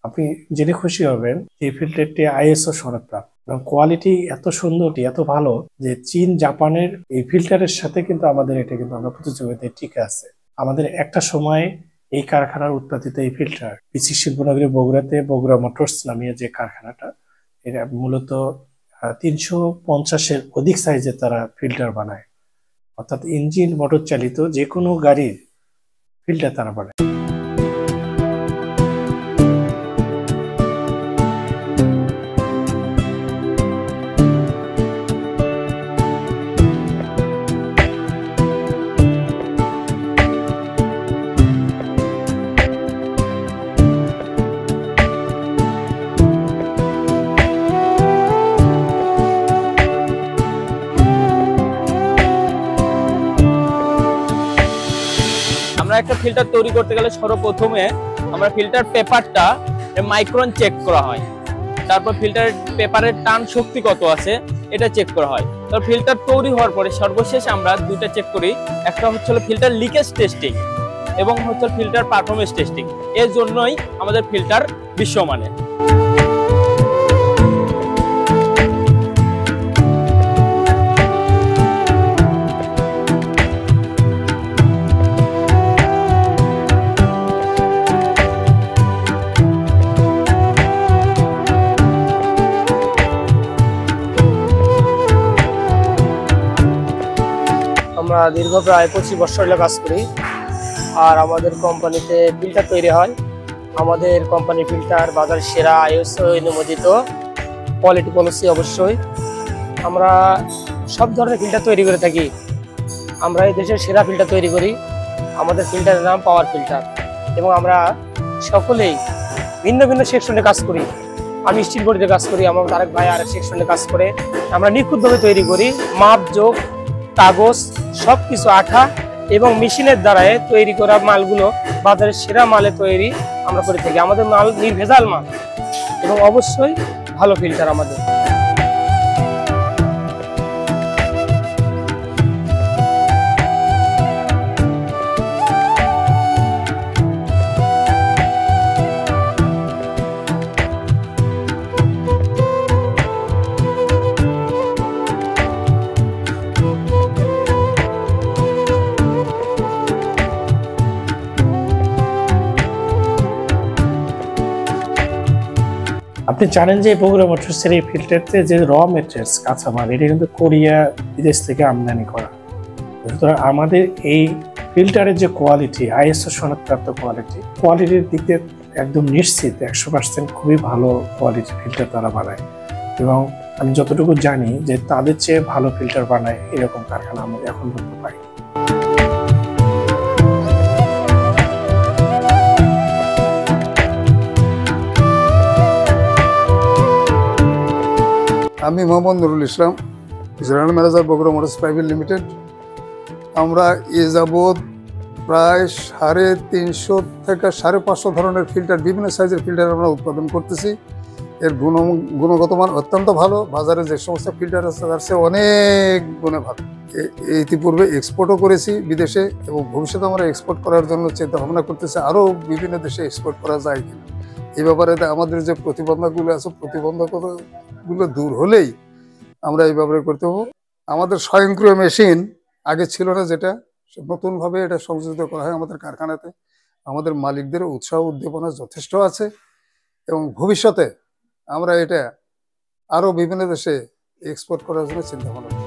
আপনি জেনে খুশি হবেন এই ফিল্টারটি আইএসও সনদপ্রাপ্ত এবং কোয়ালিটি এত সুন্দর, এত ভালো যে চীন, জাপানের এই ফিল্টারের সাথে কিন্তু আমাদের এটা কিন্তু আমরা প্রতিযোগিতায় টিকে আছে। আমাদের একটা সময় এই কারখানার উৎপাদিত এই ফিল্টার পিসি শিল্পনগরী বগুড়াতে বগুড়া মোটরস নামীয় যে কারখানাটা, এটা মূলত 350-এর অধিক সাইজের তারা ফিল্টার বানায়, অর্থাৎ ইঞ্জিন মোটর চালিত যে কোনো গাড়ির ফিল্টার তারা বানায়। আমরা একটা ফিল্টার তৈরি করতে গেলে সর্বপ্রথমে আমরা ফিল্টার পেপারটা মাইক্রন চেক করা হয়, তারপর ফিল্টার পেপারের টান শক্তি কত আছে এটা চেক করা হয়। তো ফিল্টার তৈরি হওয়ার পরে সর্বশেষ আমরা দুইটা চেক করি, একটা হচ্ছে ফিল্টার লিকেজ টেস্টিং এবং হচ্ছে ফিল্টার পারফরমেন্স টেস্টিং। এর জন্যই আমাদের ফিল্টার বিশ্বমানের। আমরা দীর্ঘ প্রায় 25 বছর হলো কাজ করি, আর আমাদের কোম্পানিতে ফিল্টার তৈরি হয়। আমাদের কোম্পানি ফিল্টার বাজার সেরা, আইএসও অনুমোদিত, কোয়ালিটি পলিসি অবশ্যই। আমরা সব ধরনের ফিল্টার তৈরি করে থাকি। আমরা এই দেশের সেরা ফিল্টার তৈরি করি। আমাদের ফিল্টারের নাম পাওয়ার ফিল্টার, এবং আমরা সকলেই ভিন্ন ভিন্ন সেকশনে কাজ করি। আমি স্টিল বডিতে কাজ করি, আমার আরেক ভাই আরেক সেকশনে কাজ করে। আমরা নিখুঁতভাবে তৈরি করি, মাপ যোগ, কাগজ, সবকিছু আঠা এবং মেশিনের দ্বারায় তৈরি করা মালগুলো বাজারের সেরা মালে তৈরি আমরা করে থাকি। আমাদের মাল নির্ভেজাল মাল এবং অবশ্যই ভালো ফিল্টার আমাদের। আপনি জানেন যে বগুড়া মোটরসের এই ফিল্টারতে যে র মেটেরিয়ালস, কাঁচামাল, এটা কিন্তু কোরিয়া, বিদেশ থেকে আমদানি করা। সুতরাং আমাদের এই ফিল্টারের যে কোয়ালিটি, আইএসও সনদপ্রাপ্ত কোয়ালিটির দিক দিয়ে একদম নিশ্চিত 100% খুবই ভালো কোয়ালিটির ফিল্টার তারা বানায়। এবং আমি যতটুকু জানি যে তাদের চেয়ে ভালো ফিল্টার বানায় এরকম কারখানা আমরা এখন পর্যন্ত পাই। আমি Mohammad Nurul Islam, general manager Bogura motors private limited. আমরা এ যাবৎ প্রায় 350 থেকে 550 ধরনের ফিল্টার, বিভিন্ন সাইজের ফিল্টার আমরা উৎপাদন করতেছি। এর গুণগত মান অত্যন্ত ভালো। বাজারে যে সমস্ত ফিল্টার আছে তার চেয়ে অনেক গুণে ভালো। ইতিপূর্বে এক্সপোর্টও করেছি বিদেশে, এবং ভবিষ্যতে আমরা এক্সপোর্ট করার জন্য চিন্তা ভাবনা করতেছি আরও বিভিন্ন দেশে এক্সপোর্ট করা যায় কিনা। এই ব্যাপারে আমাদের যে প্রতিবন্ধকগুলো আছে, প্রতিবন্ধকগুলো দূর হলেই আমরা এই ব্যাপারে করতে হবো। আমাদের স্বয়ংক্রিয় মেশিন আগে ছিল না, যেটা নতুনভাবে এটা সংযোজিত করা হয় আমাদের কারখানাতে। আমাদের মালিকদের উৎসাহ উদ্দীপনা যথেষ্ট আছে, এবং ভবিষ্যতে আমরা এটা আরও বিভিন্ন দেশে এক্সপোর্ট করার জন্য চিন্তা ভাবনা